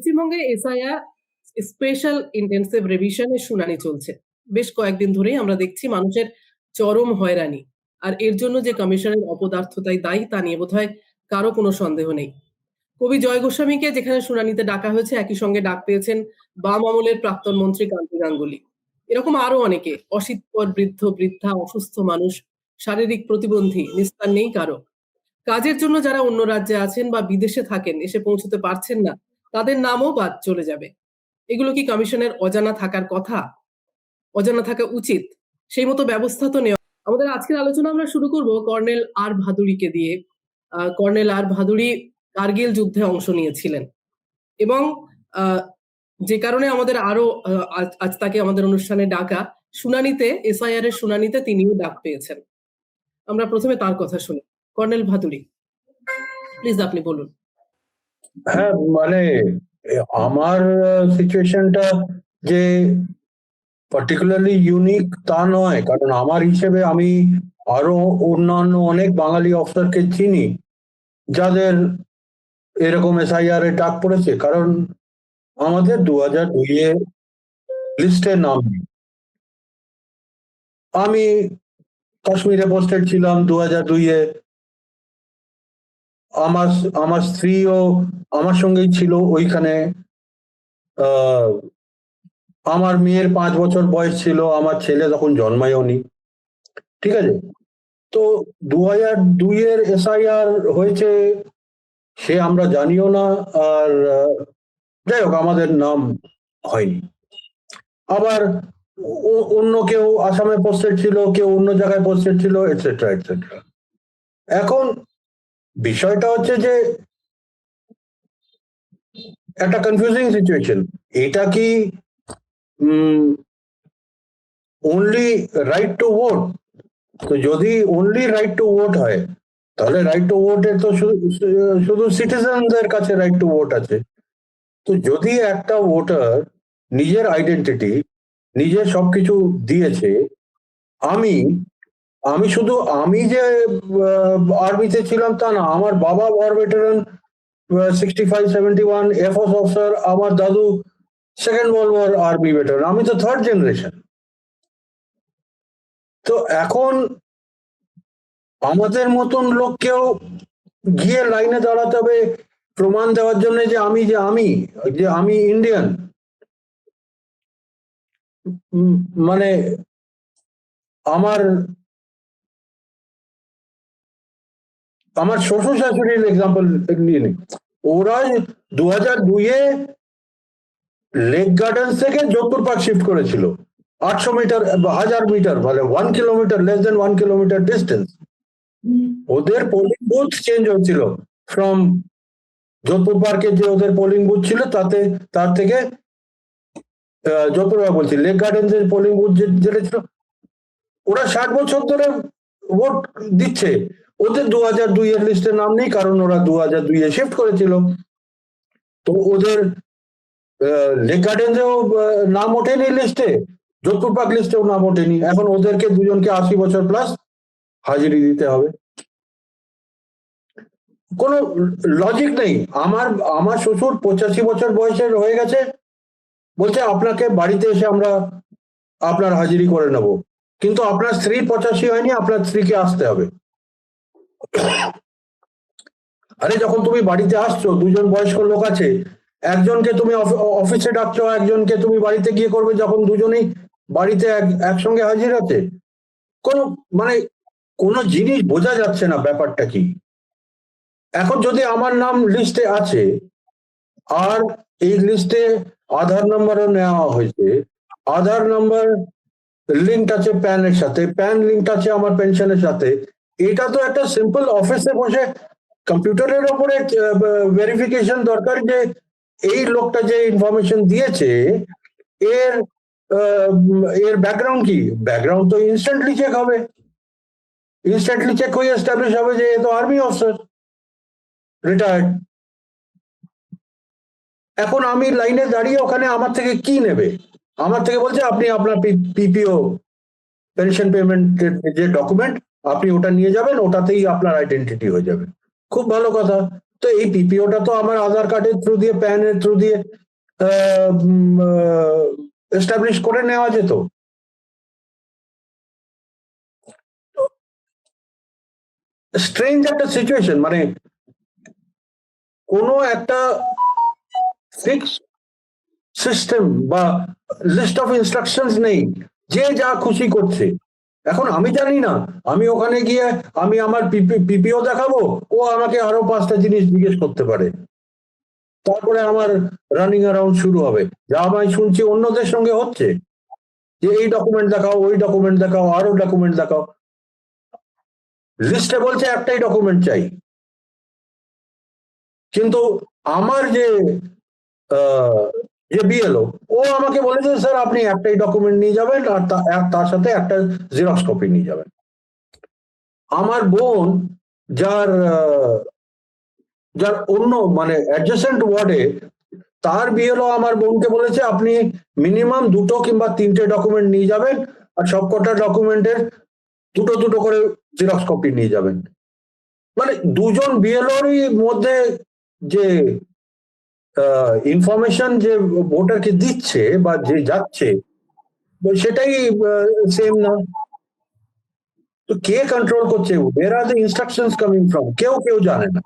পশ্চিমবঙ্গে SIR special intensive রিভিশনের শুনানি চলছে। বেশ কয়েকদিন ধরেই আমরা দেখছি মানুষের চরম হয়রানি। আর এর জন্য যে কমিশনের অপদার্থতাই দায়ী তা নিয়ে বোধহয় কারো কোনো সন্দেহ নেই। কবি জয় গোস্বামীকে যেখানে শুনানিতে ডাকা হয়েছে, একই সঙ্গে ডাক পেয়েছেন বাম আমলের প্রাক্তন মন্ত্রী কান্তি গাঙ্গুলি। এরকম আরো অনেকে, অশীতপর বৃদ্ধ বৃদ্ধা, অসুস্থ মানুষ, শারীরিক প্রতিবন্ধী, নিস্তার নেই কারো। কাজের জন্য যারা অন্য রাজ্যে আছেন বা বিদেশে থাকেন, এসে পৌঁছতে পারছেন না, তাদের নামও বাদ চলে যাবে। এগুলো কি কমিশনের অজানা থাকার কথা? অজানা থাকা উচিত? সেই মতো ব্যবস্থা তো নেওয়া। আমাদের আজকের আলোচনা আমরা শুরু করব কর্নেল আর ভাদুড়িকে দিয়ে। কর্নেল আর ভাদুড়ি কার্গিল যুদ্ধে অংশ নিয়েছিলেন এবং যে কারণে আমাদের আরো আজ তাকে আমাদের অনুষ্ঠানে ডাকা। শুনানিতে, এসআইআর এর শুনানিতে তিনিও ডাক পেয়েছেন। আমরা প্রথমে তার কথা শুনি। কর্নেল ভাদুড়ি, প্লিজ আপনি বলুন। হ্যাঁ, মানে আমার সিচুয়েশনটা যে পার্টিকুলারলি ইউনিক তা নয়, কারণ আমার হিসেবে আমি আরো অন্যান্য অনেক বাঙালি অফিসারকে চিনি যাদের এরকম এসআইআর এ ডাক পড়েছে, কারণ আমাদের 2002 লিস্টে নাম নেই। আমি কাশ্মীরে পোস্টেড ছিলাম 2002। আমার স্ত্রীও আমার সঙ্গেই ছিল ওইখানে। আমার মেয়ের 5 বছর বয়স ছিল, আমার ছেলে তখন জন্মায়ওনি। ঠিক আছে, তো 2002 এসআইআর হয়েছে সে আমরা জানিও না, আর যাই হোক আমাদের নাম হয়নি। আবার অন্য কেউ আসামে পোস্টেড ছিল, কেউ অন্য জায়গায় পোস্টেড ছিল, এটসেট্রা এটসেট্রা। এখন বিষয়টা হচ্ছে যে একটা কনফিউজিং সিচুয়েশন। এটা কি অনলি রাইট টু ভোট? তো যদি অনলি রাইট টু ভোট হয়, তাহলে রাইট টু ভোটের তো শুধু সিটিজেনদের কাছে রাইট টু ভোট আছে। তো যদি একটা ভোটার নিজের আইডেন্টিটি, নিজের সবকিছু দিয়েছে, আমি শুধু আমি যে আর্মিতে ছিলাম তা না, আমার বাবা ওয়ার ভেটারান 65-71 এফওস অফিসার, আমার দাদু second world war army veteran, আমি তো থার্ড জেনারেশন। তো এখন আমাদের মতন লোককেও গিয়ে লাইনে দাঁড়াতে হবে প্রমাণ দেওয়ার জন্য যে আমি ইন্ডিয়ান। মানে আমার শ্বশুর শাশুড়ির এক্সাম্পল নিয়ে নিই। ওরা 2002 লেক গার্ডেন্স থেকে যোধপুর পার্ক শিফট করেছিল, 800 মিটার, 1000 মিটার, মানে 1 kilometre, less than 1 kilometre distance. ওদের পোলিং বুথ চেঞ্জ হচ্ছিল ফ্রম যোধপুর পার্কে, যে ওদের পোলিং বুথ ছিল তার থেকে যোধপুর বলছি লেক গার্ডেন্স এর পোলিং বুথ যেটা ছিল, ওরা 60 বছর ধরে ভোট দিচ্ছে। ওদের 2002 এর লিস্টে নাম নেই, কারণ ওরা 2002 শিফট করেছিল। তো ওদের লেক গার্ডেন্সেও নাম ওঠেনি লিস্টে, যোধপুর পার্ক লিস্টেও নাম ওঠেনি। এখন ওদেরকে দুজনকে 80 বছর প্লাস হাজিরি দিতে হবে। কোনো লজিক নেই। আমার শ্বশুর 85 বছর বয়সের হয়ে গেছে, বলছে আপনাকে বাড়িতে এসে আমরা আপনার হাজিরি করে নেব, কিন্তু আপনার স্ত্রী 85 হয়নি, আপনার স্ত্রীকে আসতে হবে। আরে যখন তুমি বাড়িতে আসছো, দুজন বয়স্ক লোক আছে, একজনকে তুমি অফিসে ডাকছো, একজনকে তুমি বাড়িতে গিয়ে করবে, যখন দুজনেই বাড়িতে একসঙ্গে হাজির আছে। কোনো জিনিস বোঝা যাচ্ছে না ব্যাপারটা কি। এখন যদি আমার নাম লিস্টে আছে, আর এই লিস্টে আধার নাম্বারও নেওয়া হয়েছে, আধার নাম্বার লিঙ্ক আছে প্যানের সাথে, প্যান লিঙ্ক আছে আমার পেনশনের সাথে, এটা তো একটা সিম্পল অফিসে বসে কম্পিউটারের উপরে ভেরিফিকেশন দরকার যে এই লোকটা যে ইনফরমেশন দিয়েছে এর ব্যাকগ্রাউন্ড কি। ব্যাকগ্রাউন্ড তো ইনস্ট্যান্টলি চেক হবে, ইনস্ট্যান্টলি চেক হয়ে এস্টাবলিশ হবে যে এ তো আর্মি অফিসার রিটায়ার্ড। এখন আমি লাইনে দাঁড়িয়ে ওখানে আমার থেকে কি নেবে? আমার থেকে বলছে আপনি আপনার পিপিও পেনশন পেমেন্টের যে ডকুমেন্ট, আপনি ওটা নিয়ে যাবেন, ওটাতেই আপনার আইডেন্টিটি হয়ে যাবে। খুব ভালো কথা, তো এই পিপিওটা তো আমার আধার কার্ডের থ্রু দিয়ে, প্যানের থ্রু দিয়ে এস্টাবলিশ করে নেওয়া যেত। স্ট্রেঞ্জ একটা সিচুয়েশন, মানে কোনো একটা ফিক্স সিস্টেম বা লিস্ট অফ ইনস্ট্রাকশনস নেই, যে যা খুশি করছে। এখন আমি জানি না, আমি ওখানে গিয়ে আমি আমার পিপিও দেখাবো, ও আমাকে আরো 5টা জিনিস জিজ্ঞেস করতে পারে, তারপরে আমার রানিং অ্যারাউন্ড শুরু হবে। যা আমি শুনছি অন্যদের সঙ্গে হচ্ছে, যে এই ডকুমেন্ট দেখাও, ওই ডকুমেন্ট দেখাও, আরো ডকুমেন্ট দেখাও। লিস্টে বলছে একটাই ডকুমেন্ট চাই, কিন্তু আমার যে বিএলও, ও আমাকে বলেছে স্যার আপনি একটাই ডকুমেন্ট নিয়ে যাবেন, আর তার সাথে একটা জেরক্স কপি নিয়ে যাবেন। আমার বোন, যার যার অন্য মানে অ্যাডজেসেন্ট ওয়ার্ডে, তার বিএলও আমার বোনকে বলেছে আপনি মিনিমাম 2 কিংবা 3টে ডকুমেন্ট নিয়ে যাবেন, আর সবকটা ডকুমেন্টের 2 করে জেরক্স কপি নিয়ে যাবেন। মানে দুজন বিএলওরই মধ্যে যে ইনফরমেশন যে ভোটারকে দিচ্ছে বা যে যাচ্ছে, সেটাই সেম না। তো কে কন্ট্রোল করছে? where are the instructions coming from? কেউ জানে না।